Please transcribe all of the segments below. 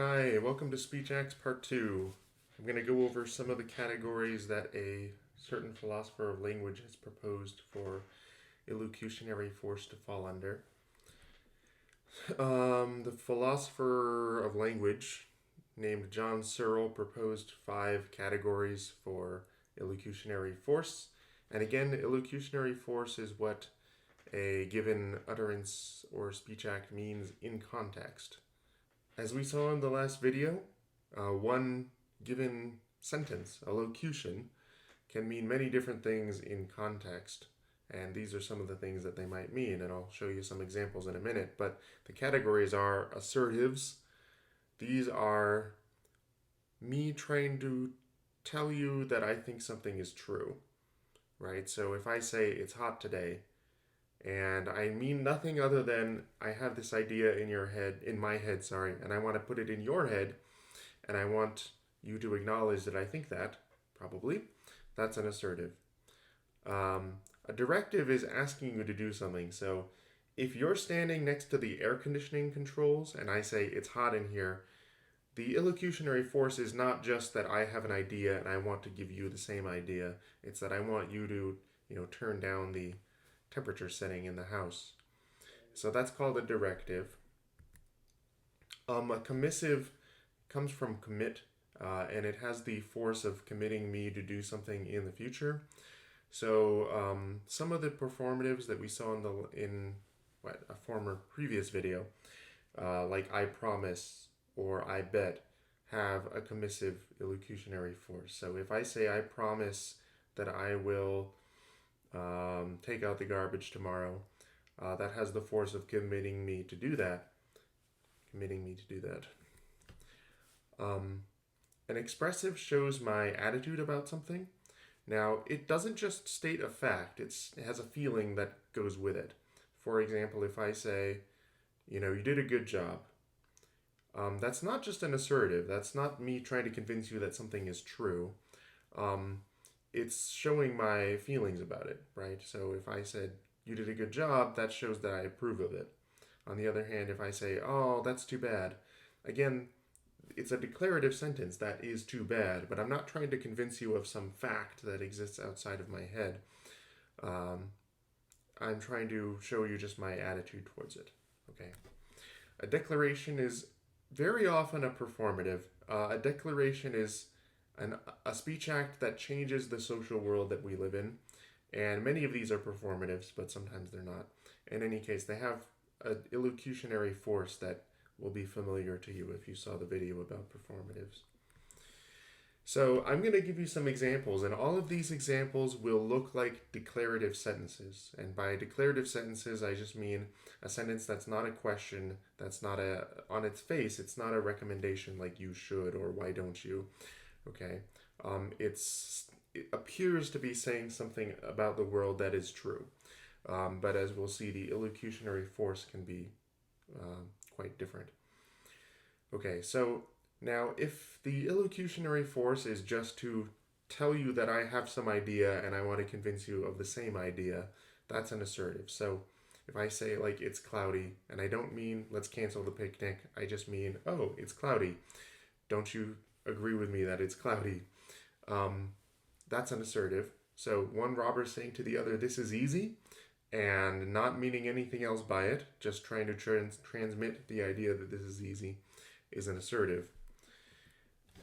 Hi, welcome to Speech Acts Part 2. I'm going to go over some of the categories that a certain philosopher of language has proposed for illocutionary force to fall under. The philosopher of language named John Searle proposed 5 categories for illocutionary force. And again, illocutionary force is what a given utterance or speech act means in context. As we saw in the last video, one given sentence, a locution, can mean many different things in context. And these are some of the things that they might mean, and I'll show you some examples in a minute. But the categories are assertives. These are me trying to tell you that I think something is true, right? So if I say it's hot today, and I mean nothing other than I have this idea in my head, and I want to put it in your head, and I want you to acknowledge that I think that, probably, that's an assertive. A directive is asking you to do something. So if you're standing next to the air conditioning controls and I say it's hot in here, the illocutionary force is not just that I have an idea and I want to give you the same idea. It's that I want you to, turn down the temperature setting in the house. So that's called a directive. A commissive comes from commit, and it has the force of committing me to do something in the future. So some of the performatives that we saw in a former previous video, like I promise or I bet, have a commissive illocutionary force. So if I say I promise that I will take out the garbage tomorrow, that has the force of committing me to do that. An expressive shows my attitude about something. Now, it doesn't just state a fact, it has a feeling that goes with it. For example, if I say, you did a good job, that's not just an assertive. That's not me trying to convince you that something is true. It's showing my feelings about it, right? So if I said, you did a good job, that shows that I approve of it. On the other hand, if I say, oh, that's too bad, again, it's a declarative sentence, that is too bad, but I'm not trying to convince you of some fact that exists outside of my head. I'm trying to show you just my attitude towards it. Okay. A declaration is very often a performative. A declaration is a speech act that changes the social world that we live in, and many of these are performatives, but sometimes they're not. In any case, they have an illocutionary force that will be familiar to you if you saw the video about performatives. So I'm going to give you some examples, and all of these examples will look like declarative sentences. And by declarative sentences, I just mean a sentence that's not a question, that's not on its face, it's not a recommendation like you should or why don't you, okay? It appears to be saying something about the world that is true. But as we'll see, the illocutionary force can be quite different. Okay, so now if the illocutionary force is just to tell you that I have some idea and I want to convince you of the same idea, that's an assertive. So if I say like it's cloudy, and I don't mean let's cancel the picnic, I just mean, oh, it's cloudy. Don't you agree with me that it's cloudy? That's an assertive. So one robber saying to the other, this is easy, and not meaning anything else by it, just trying to transmit the idea that this is easy, is an assertive.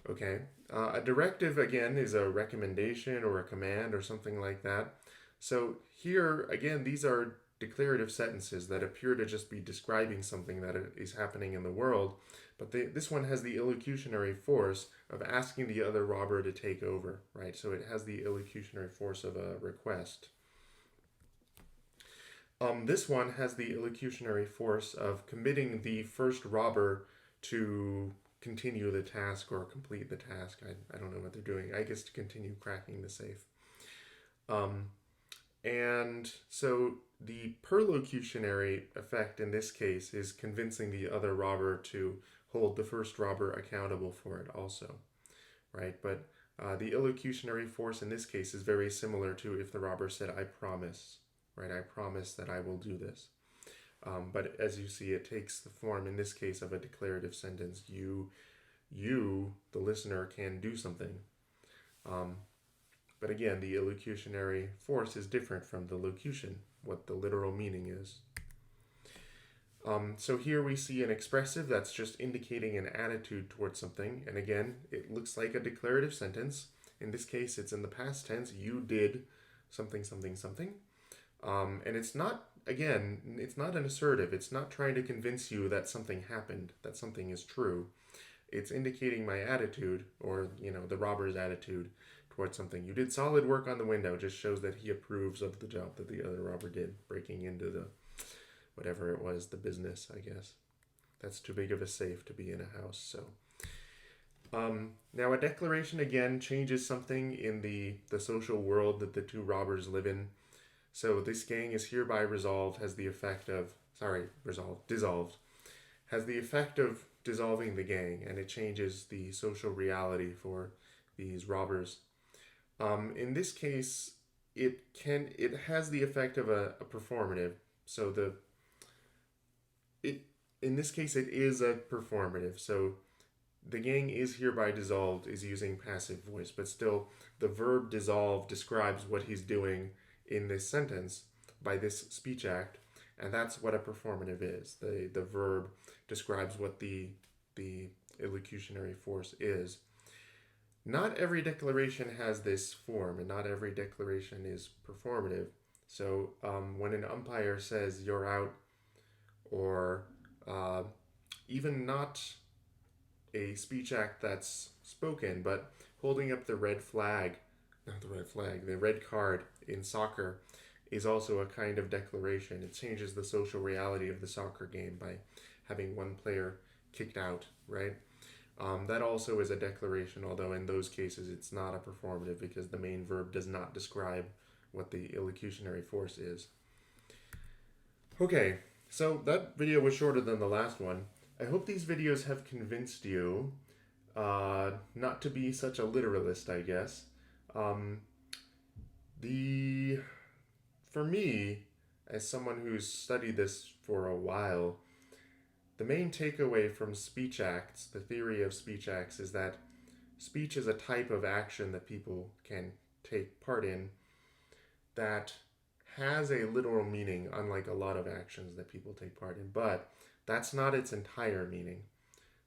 Okay. A directive, again, is a recommendation or a command or something like that. So here, again, these are declarative sentences that appear to just be describing something that is happening in the world, but this one has the illocutionary force of asking the other robber to take over, right? So it has the illocutionary force of a request. This one has the illocutionary force of committing the first robber to continue the task or complete the task. I don't know what they're doing. I guess to continue cracking the safe. And so the perlocutionary effect in this case is convincing the other robber to hold the first robber accountable for it also, right? But the illocutionary force in this case is very similar to if the robber said, I promise, right? I promise that I will do this. But as you see, it takes the form, in this case, of a declarative sentence. You, the listener, can do something. But again, the illocutionary force is different from the locution, what the literal meaning is. So here we see an expressive that's just indicating an attitude towards something. And again, it looks like a declarative sentence. In this case, it's in the past tense. You did something, something, something. And it's not, again, it's not an assertive. It's not trying to convince you that something happened, that something is true. It's indicating my attitude, or, the robber's attitude towards something. You did solid work on the window, just shows that he approves of the job that the other robber did, breaking into the, whatever it was, the business, I guess. That's too big of a safe to be in a house, so. Now a declaration, again, changes something in the social world that the two robbers live in. So this gang is hereby dissolved, has the effect of dissolving the gang, and it changes the social reality for these robbers. In this case, it has the effect of a performative. So in this case, it is a performative. So the gang is hereby dissolved is using passive voice, but still the verb dissolve describes what he's doing in this sentence by this speech act, and that's what a performative is. The verb describes what the illocutionary force is. Not every declaration has this form, and not every declaration is performative. So when an umpire says you're out, or even not a speech act that's spoken, but holding up the red card in soccer is also a kind of declaration. It changes the social reality of the soccer game by having one player kicked out, right? That also is a declaration, although in those cases it's not a performative because the main verb does not describe what the illocutionary force is. Okay, so that video was shorter than the last one. I hope these videos have convinced you not to be such a literalist, I guess. For me, as someone who's studied this for a while, the main takeaway from speech acts, the theory of speech acts, is that speech is a type of action that people can take part in that has a literal meaning, unlike a lot of actions that people take part in, but that's not its entire meaning.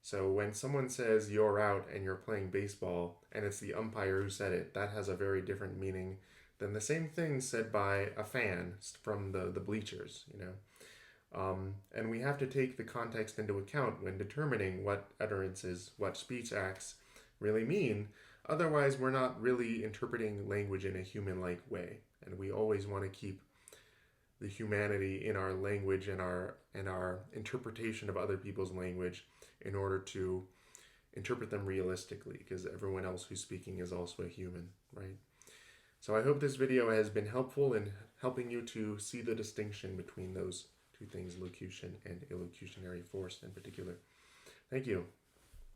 So when someone says you're out and you're playing baseball and it's the umpire who said it, that has a very different meaning than the same thing said by a fan from the bleachers, And we have to take the context into account when determining what utterances, what speech acts really mean. Otherwise, we're not really interpreting language in a human-like way. And we always want to keep the humanity in our language and our interpretation of other people's language in order to interpret them realistically, because everyone else who's speaking is also a human, right? So I hope this video has been helpful in helping you to see the distinction between those two things, locution and illocutionary force in particular. Thank you.